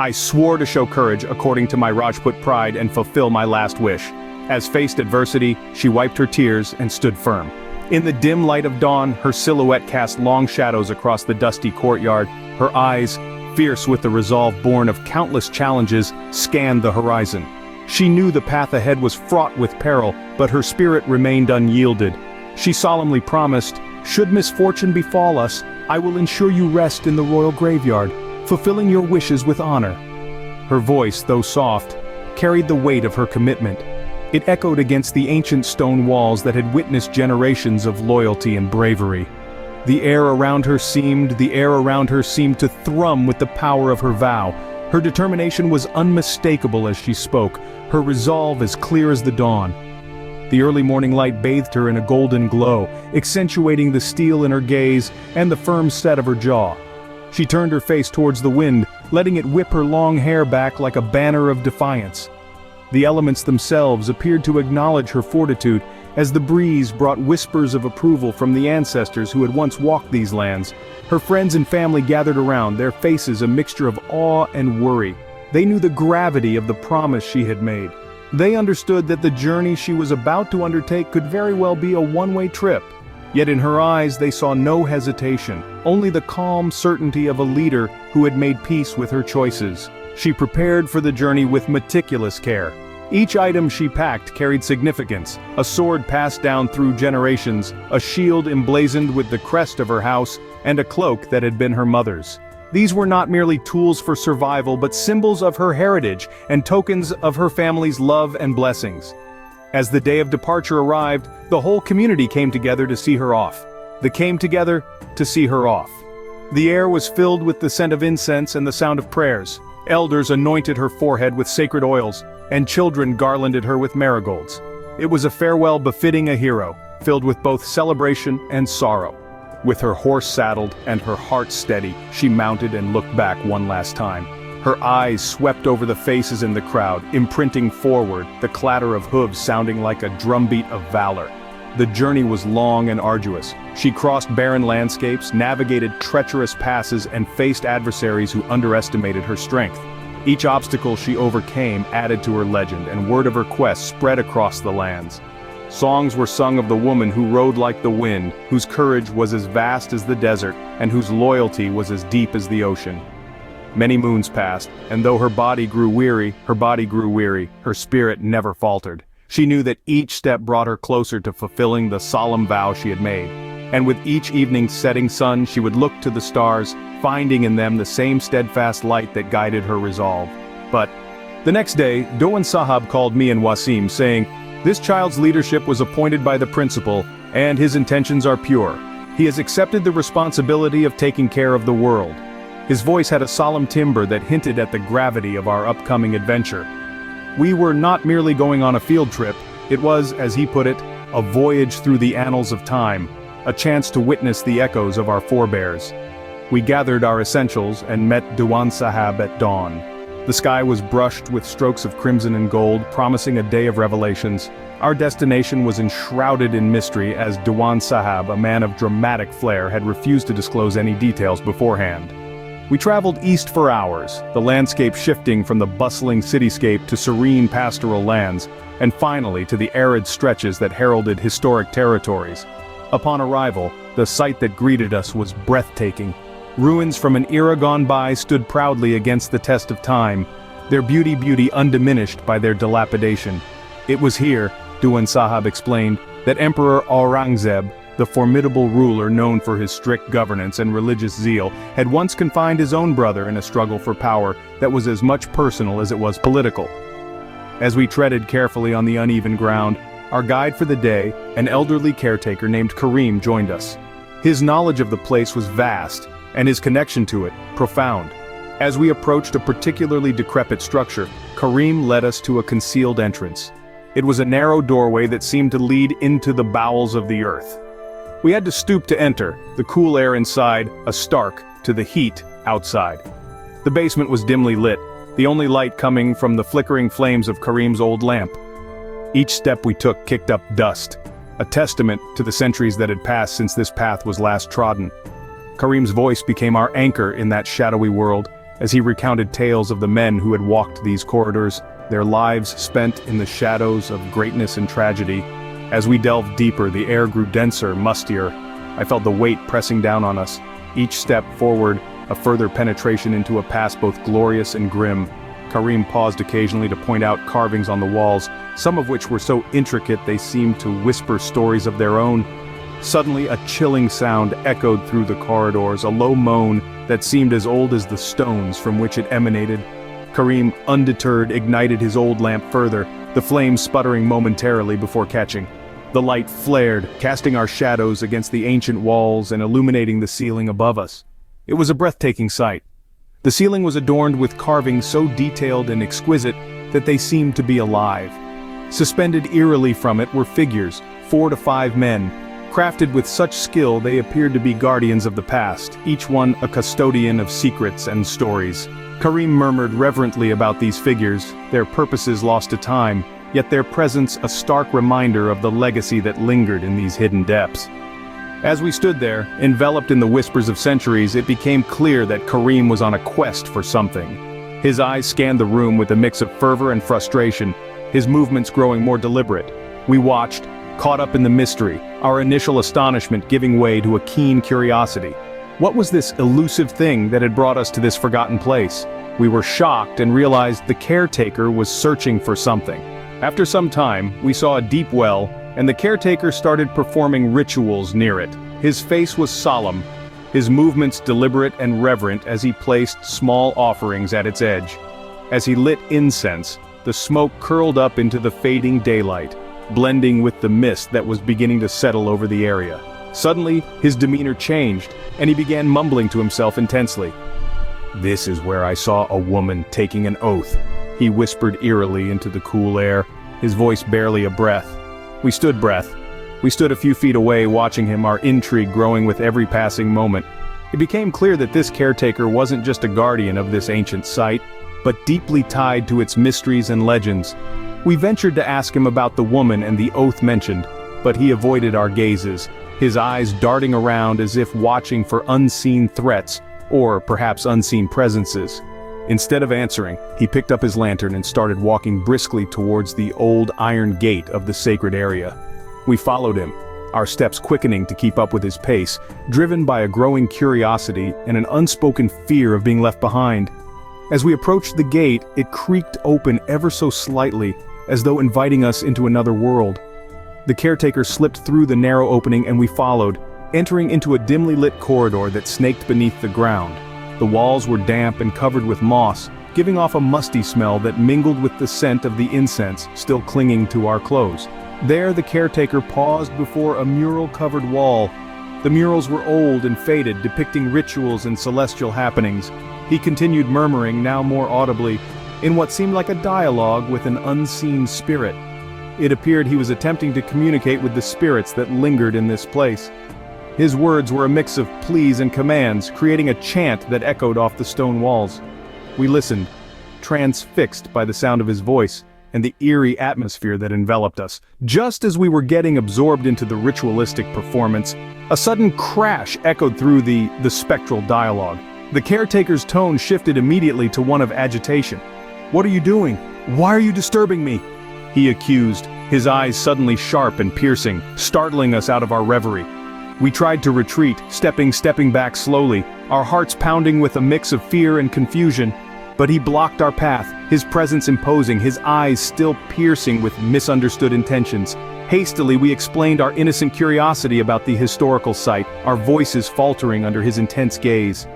I swore to show courage according to my Rajput pride and fulfill my last wish. As faced adversity, she wiped her tears and stood firm. In the dim light of dawn, her silhouette cast long shadows across the dusty courtyard. Her eyes, fierce with the resolve born of countless challenges, scanned the horizon. She knew the path ahead was fraught with peril, but her spirit remained unyielded. She solemnly promised, "Should misfortune befall us, I will ensure you rest in the royal graveyard, fulfilling your wishes with honor." Her voice, though soft, carried the weight of her commitment. It echoed against the ancient stone walls that had witnessed generations of loyalty and bravery. The air around her seemed to thrum with the power of her vow. Her determination was unmistakable as she spoke, her resolve as clear as the dawn. The early morning light bathed her in a golden glow, accentuating the steel in her gaze and the firm set of her jaw. She turned her face towards the wind, letting it whip her long hair back like a banner of defiance. The elements themselves appeared to acknowledge her fortitude, as the breeze brought whispers of approval from the ancestors who had once walked these lands. Her friends and family gathered around, their faces a mixture of awe and worry. They knew the gravity of the promise she had made. They understood that the journey she was about to undertake could very well be a one-way trip. Yet in her eyes they saw no hesitation, only the calm certainty of a leader who had made peace with her choices. She prepared for the journey with meticulous care. Each item she packed carried significance: a sword passed down through generations, a shield emblazoned with the crest of her house, and a cloak that had been her mother's. These were not merely tools for survival but symbols of her heritage and tokens of her family's love and blessings. As the day of departure arrived, the whole community came together to see her off. They came together to see her off. The air was filled with the scent of incense and the sound of prayers. Elders anointed her forehead with sacred oils, and children garlanded her with marigolds. It was a farewell befitting a hero, filled with both celebration and sorrow. With her horse saddled and her heart steady, she mounted and looked back one last time. Her eyes swept over the faces in the crowd, imprinting forward, the clatter of hooves sounding like a drumbeat of valor. The journey was long and arduous. She crossed barren landscapes, navigated treacherous passes, and faced adversaries who underestimated her strength. Each obstacle she overcame added to her legend, and word of her quest spread across the lands. Songs were sung of the woman who rode like the wind, whose courage was as vast as the desert, and whose loyalty was as deep as the ocean. Many moons passed, and though her body grew weary, her spirit never faltered. She knew that each step brought her closer to fulfilling the solemn vow she had made. And with each evening's setting sun, she would look to the stars, finding in them the same steadfast light that guided her resolve. But the next day, Doan Sahab called me and Wasim, saying, "This child's leadership was appointed by the principal, and his intentions are pure. He has accepted the responsibility of taking care of the world." His voice had a solemn timbre that hinted at the gravity of our upcoming adventure. We were not merely going on a field trip, it was, as he put it, a voyage through the annals of time, a chance to witness the echoes of our forebears. We gathered our essentials and met Dewan Sahab at dawn. The sky was brushed with strokes of crimson and gold, promising a day of revelations. Our destination was enshrouded in mystery as Dewan Sahab, a man of dramatic flair, had refused to disclose any details beforehand. We traveled east for hours, the landscape shifting from the bustling cityscape to serene pastoral lands, and finally to the arid stretches that heralded historic territories. Upon arrival, the sight that greeted us was breathtaking. Ruins from an era gone by stood proudly against the test of time, their beauty undiminished by their dilapidation. It was here, Dewan Sahab explained, that Emperor Aurangzeb, the formidable ruler known for his strict governance and religious zeal, had once confined his own brother in a struggle for power that was as much personal as it was political. As we treaded carefully on the uneven ground, our guide for the day, an elderly caretaker named Karim, joined us. His knowledge of the place was vast, and his connection to it, profound. As we approached a particularly decrepit structure, Karim led us to a concealed entrance. It was a narrow doorway that seemed to lead into the bowels of the earth. We had to stoop to enter, the cool air inside a stark to the heat outside. The basement was dimly lit, the only light coming from the flickering flames of Karim's old lamp. Each step we took kicked up dust, a testament to the centuries that had passed since this path was last trodden. Karim's voice became our anchor in that shadowy world, as he recounted tales of the men who had walked these corridors, their lives spent in the shadows of greatness and tragedy. As we delved deeper, the air grew denser, mustier. I felt the weight pressing down on us. Each step forward, a further penetration into a past both glorious and grim. Karim paused occasionally to point out carvings on the walls, some of which were so intricate they seemed to whisper stories of their own. Suddenly, a chilling sound echoed through the corridors, a low moan that seemed as old as the stones from which it emanated. Karim, undeterred, ignited his old lamp further, the flames sputtering momentarily before catching. The light flared, casting our shadows against the ancient walls and illuminating the ceiling above us. It was a breathtaking sight. The ceiling was adorned with carvings so detailed and exquisite that they seemed to be alive. Suspended eerily from it were figures, 4 to 5 men, crafted with such skill they appeared to be guardians of the past, each one a custodian of secrets and stories. Karim murmured reverently about these figures, their purposes lost to time, yet their presence a stark reminder of the legacy that lingered in these hidden depths. As we stood there, enveloped in the whispers of centuries, it became clear that Karim was on a quest for something. His eyes scanned the room with a mix of fervor and frustration, his movements growing more deliberate. We watched, caught up in the mystery, our initial astonishment giving way to a keen curiosity. What was this elusive thing that had brought us to this forgotten place? We were shocked and realized the caretaker was searching for something. After some time, we saw a deep well, and the caretaker started performing rituals near it. His face was solemn, his movements deliberate and reverent as he placed small offerings at its edge. As he lit incense, the smoke curled up into the fading daylight, blending with the mist that was beginning to settle over the area. Suddenly, his demeanor changed, and he began mumbling to himself intensely. "This is where I saw a woman taking an oath," he whispered eerily into the cool air, his voice barely a breath. We stood a few feet away watching him, our intrigue growing with every passing moment. It became clear that this caretaker wasn't just a guardian of this ancient site, but deeply tied to its mysteries and legends. We ventured to ask him about the woman and the oath mentioned, but he avoided our gazes, his eyes darting around as if watching for unseen threats, or perhaps unseen presences. Instead of answering, he picked up his lantern and started walking briskly towards the old iron gate of the sacred area. We followed him, our steps quickening to keep up with his pace, driven by a growing curiosity and an unspoken fear of being left behind. As we approached the gate, it creaked open ever so slightly, as though inviting us into another world. The caretaker slipped through the narrow opening and we followed, entering into a dimly lit corridor that snaked beneath the ground. The walls were damp and covered with moss, giving off a musty smell that mingled with the scent of the incense still clinging to our clothes. There the caretaker paused before a mural-covered wall. The murals were old and faded, depicting rituals and celestial happenings. He continued murmuring, now more audibly, in what seemed like a dialogue with an unseen spirit. It appeared he was attempting to communicate with the spirits that lingered in this place. His words were a mix of pleas and commands, creating a chant that echoed off the stone walls. We listened, transfixed by the sound of his voice and the eerie atmosphere that enveloped us. Just as we were getting absorbed into the ritualistic performance, a sudden crash echoed through the spectral dialogue. The caretaker's tone shifted immediately to one of agitation. "What are you doing? Why are you disturbing me?" he accused, his eyes suddenly sharp and piercing, startling us out of our reverie. We tried to retreat, stepping back slowly, our hearts pounding with a mix of fear and confusion. But he blocked our path, his presence imposing, his eyes still piercing with misunderstood intentions. Hastily we explained our innocent curiosity about the historical site, our voices faltering under his intense gaze.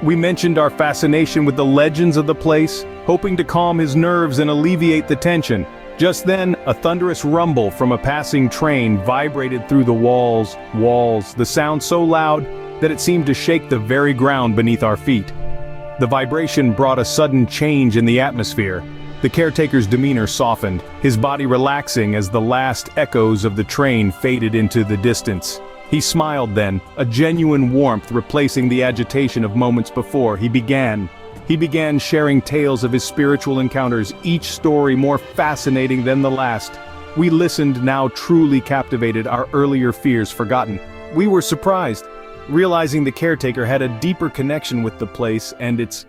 We mentioned our fascination with the legends of the place, hoping to calm his nerves and alleviate the tension. Just then, a thunderous rumble from a passing train vibrated through the walls, the sound so loud that it seemed to shake the very ground beneath our feet. The vibration brought a sudden change in the atmosphere. The caretaker's demeanor softened, his body relaxing as the last echoes of the train faded into the distance. He smiled then, a genuine warmth replacing the agitation of moments before. He began sharing tales of his spiritual encounters, each story more fascinating than the last. We listened, now truly captivated, our earlier fears forgotten. We were surprised, realizing the caretaker had a deeper connection with the place and its